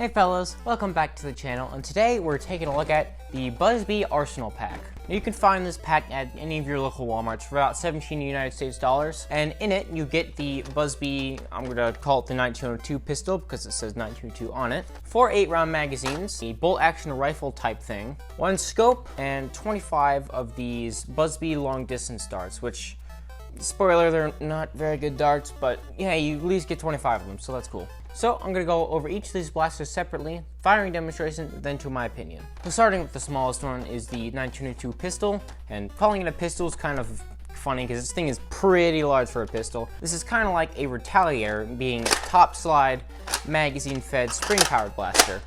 Hey fellas, welcome back to the channel, and today we're taking a look at the BuzzBee Arsenal Pack. You can find this pack at any of your local Walmarts for about 17 United States dollars, and in it you get the BuzzBee, I'm gonna call it the 1902 pistol because it says 1902 on it, 4 8-round magazines, a bolt action rifle type thing, 1 scope, and 25 of these BuzzBee long distance darts, which, spoiler, they're not very good darts, but yeah, you at least get 25 of them, so that's cool. So I'm gonna go over each of these blasters separately, firing demonstration, then to my opinion. So starting with the smallest one is the 1902 pistol, and calling it a pistol is kind of funny because this thing is pretty large for a pistol. This is kind of like a Retaliator, being top slide, magazine fed, spring powered blaster.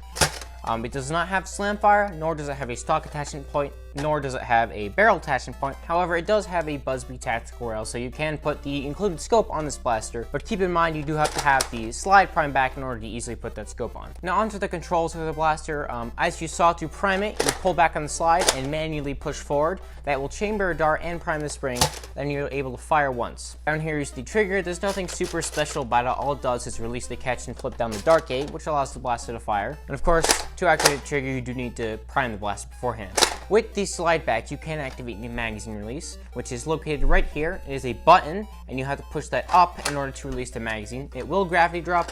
It does not have slam fire, nor does it have a stock attachment point, nor does it have a barrel attachment point. However, it does have a BuzzBee tactical rail, so you can put the included scope on this blaster, but keep in mind you do have to have the slide prime back in order to easily put that scope on. Now onto the controls for the blaster. As you saw, to prime it, you pull back on the slide and manually push forward. That will chamber a dart and prime the spring, then you're able to fire once. Down here is the trigger. There's nothing super special about it. All it does is release the catch and flip down the dart gate, which allows the blaster to fire. And of course, to activate the trigger, you do need to prime the blaster beforehand. With the slide back, you can activate the magazine release, which is located right here. It is a button, and you have to push that up in order to release the magazine. It will gravity drop,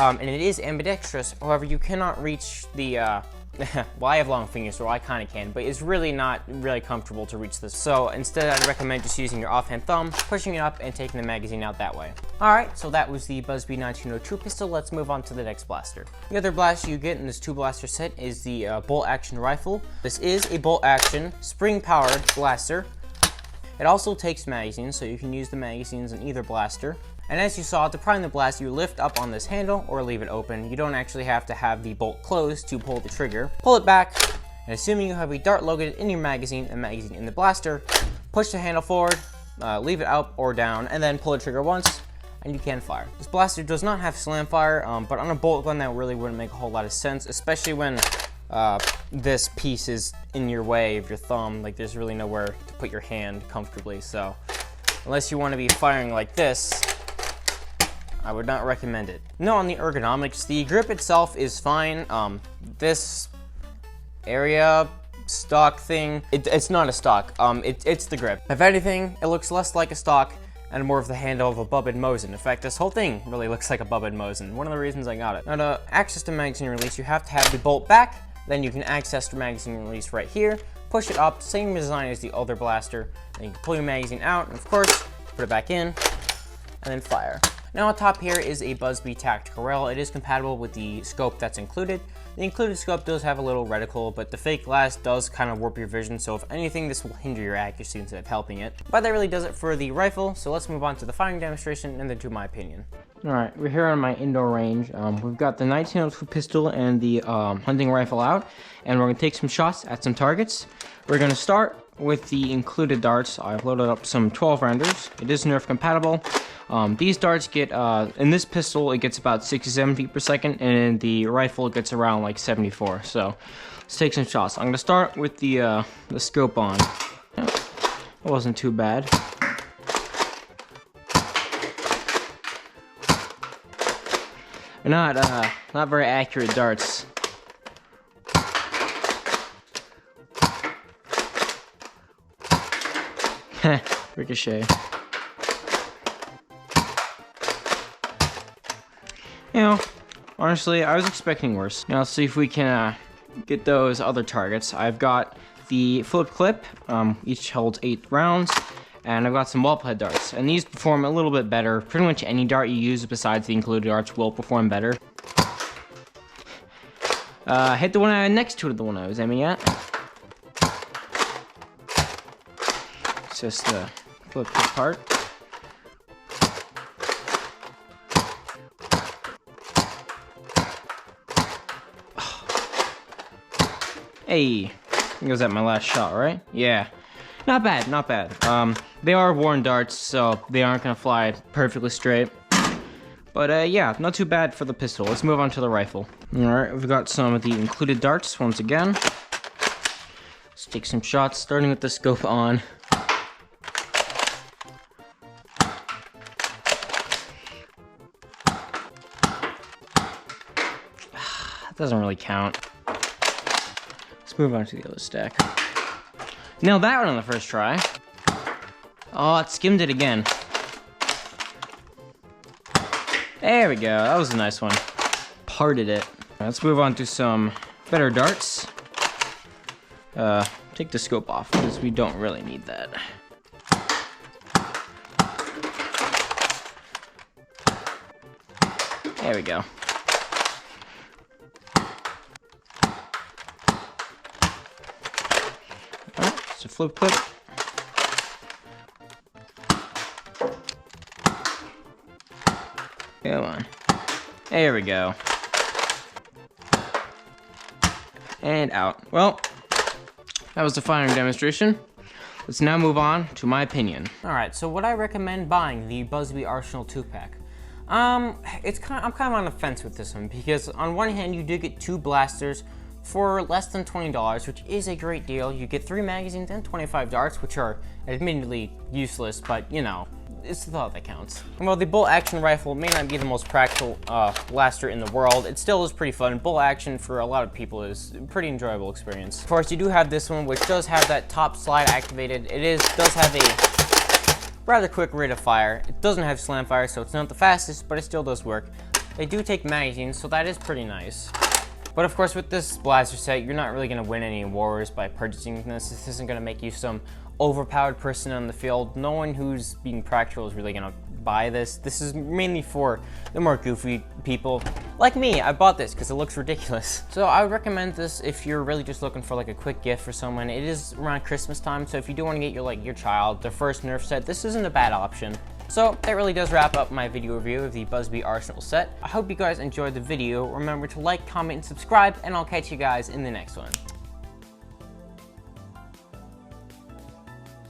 and it is ambidextrous. However, you cannot reach the, well, I have long fingers, so I kind of can, but it's really not really comfortable to reach this. So instead, I'd recommend just using your offhand thumb, pushing it up, and taking the magazine out that way. Alright, so that was the BuzzBee 1902 pistol. Let's move on to the next blaster. The other blaster you get in this 2-blaster set is the bolt action rifle. This is a bolt action, spring powered blaster. It also takes magazines, so you can use the magazines in either blaster. And as you saw, to prime the blast, you lift up on this handle or leave it open. You don't actually have to have the bolt closed to pull the trigger. Pull it back, and assuming you have a dart located in your magazine, a magazine in the blaster, push the handle forward, leave it up or down, and then pull the trigger once, and you can fire. This blaster does not have slam fire, but on a bolt gun that really wouldn't make a whole lot of sense, especially when this piece is in your way of your thumb. Like, there's really nowhere to put your hand comfortably, so unless you want to be firing like this, I would not recommend it. No, on the ergonomics, the grip itself is fine. This area stock thing, it's not a stock. It's the grip. If anything, it looks less like a stock and more of the handle of a Bub and Mosin. In fact, this whole thing really looks like a Bub and Mosin. One of the reasons I got it. Now, to access the magazine release, you have to have the bolt back. Then you can access the magazine release right here. Push it up, same design as the other blaster. Then you can pull your magazine out, and of course, put it back in, and then fire. Now on top here is a BuzzBee tactical rail. It is compatible with the scope that's included. The included scope does have a little reticle, but the fake glass does kind of warp your vision, so if anything, this will hinder your accuracy instead of helping it. But that really does it for the rifle, so let's move on to the firing demonstration and then to my opinion. Alright, we're here on my indoor range. We've got the 1902 pistol and the hunting rifle out, and we're going to take some shots at some targets. We're going to start with the included darts. I've loaded up some 12 rounders. It is Nerf compatible. These darts get, in this pistol, it gets about 67 feet per second, and in the rifle, it gets around like 74. So let's take some shots. I'm going to start with the scope on. It wasn't too bad. They're not very accurate darts. Ricochet. You know, honestly, I was expecting worse. Now let's see if we can get those other targets. I've got the flip clip, each holds 8 rounds, and I've got some wall head darts, and these perform a little bit better. Pretty much any dart you use besides the included darts will perform better. Hit the one next to the one I was aiming at. It's just the flip clip part. Hey, I think it was at my last shot, right? Yeah, not bad, not bad. They are worn darts, so they aren't gonna fly perfectly straight. But yeah, not too bad for the pistol. Let's move on to the rifle. Alright, we've got some of the included darts once again. Let's take some shots, starting with the scope on. doesn't really count. Let's move on to the other stack. Nailed that one on the first try. Oh, it skimmed it again. There we go, that was a nice one. Parted it. Let's move on to some better darts. Take the scope off because we don't really need that. There we go. Alright, it's a flip clip. Come on. There we go. And out. Well, that was the firing demonstration. Let's now move on to my opinion. Alright, so would I recommend buying the Buzby Arsenal 2-pack? I'm kind of on the fence with this one because on one hand you do get 2 blasters for less than $20, which is a great deal. You get 3 magazines and 25 darts, which are admittedly useless, but you know, it's the thought that counts. And while the bolt action rifle may not be the most practical blaster in the world, it still is pretty fun. Bolt action for a lot of people is a pretty enjoyable experience. Of course, you do have this one, which does have that top slide activated. It does have a rather quick rate of fire. It doesn't have slam fire, so it's not the fastest, but it still does work. They do take magazines, so that is pretty nice. But of course, with this blaster set, you're not really going to win any wars by purchasing this. This isn't going to make you some overpowered person on the field. No one who's being practical is really going to buy this. This is mainly for the more goofy people. Like me, I bought this because it looks ridiculous. So I would recommend this if you're really just looking for like a quick gift for someone. It is around Christmas time, so if you do want to get your child their first Nerf set, this isn't a bad option. So that really does wrap up my video review of the Buzby Arsenal set. I hope you guys enjoyed the video. Remember to like, comment, and subscribe, and I'll catch you guys in the next one.